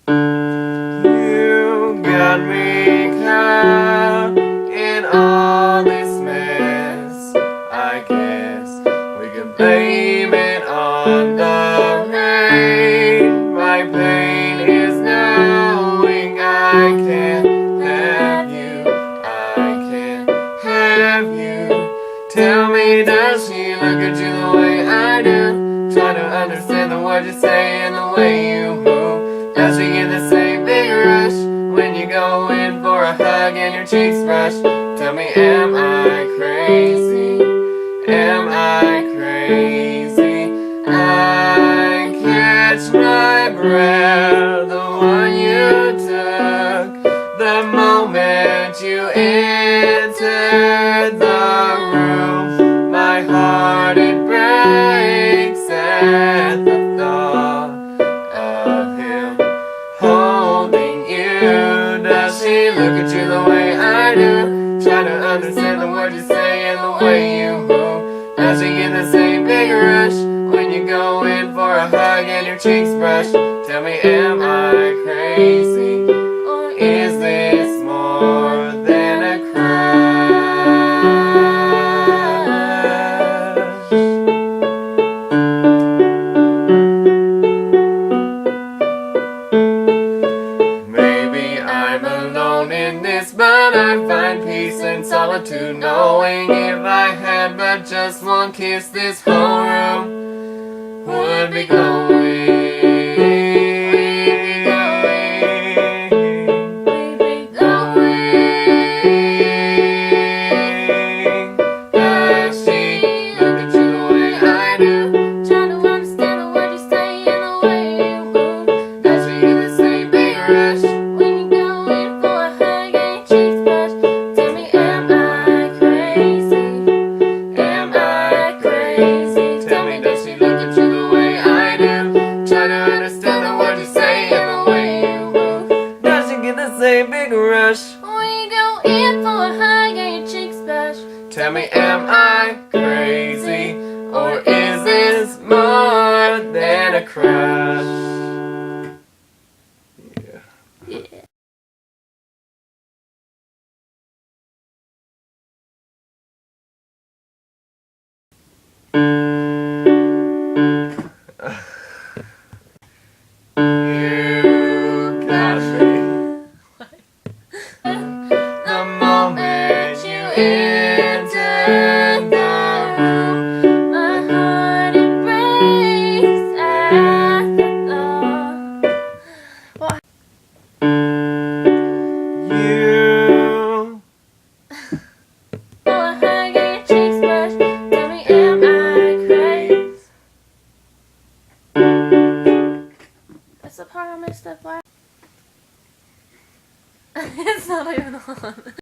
You got me caught in all this mess. I guess we can blame it on the rain. My pain is knowing I can't have you. I can't have you. Tell me, does she look at you the way I do? Try to understand the words you say and the way you move. Does she get the same big rush when you go in for a hug and your cheeks brush? Tell me, am I crazy? Am I crazy? I catch my breath, the one you took, the moment you entered the room. My heart, it breaks at the thought of him holding you. Does she look at you the way I do? Try to understand the words you say and the way you move. Does she get the same big rush when you go in for a hug and your cheeks brush? Tell me, am I crazy? Or is this more than a crush? Maybe I'm alone in this, but I find peace and solitude knowing if I had but just one kiss, this whole room would be glowing. Does she look at you the way I do? Try to understand the words you say and the way you move. Does she get the same big rush when you go in for a hug and your cheeks brush? Tell me, am I crazy? Am I crazy? Tell me, does she look at you the way I do? Try to understand the words you say and the way you move. Does she get the same big rush when you go in for a hug and your cheeks brush? Tell me, am I crazy? Or is this more than a crush? Yeah. You got me. The moment you entered the room, my heart, it breaks at the thought. You for a hug and your cheeks brush. Tell me, am I crazy? That's the part I messed up last. It's not even on.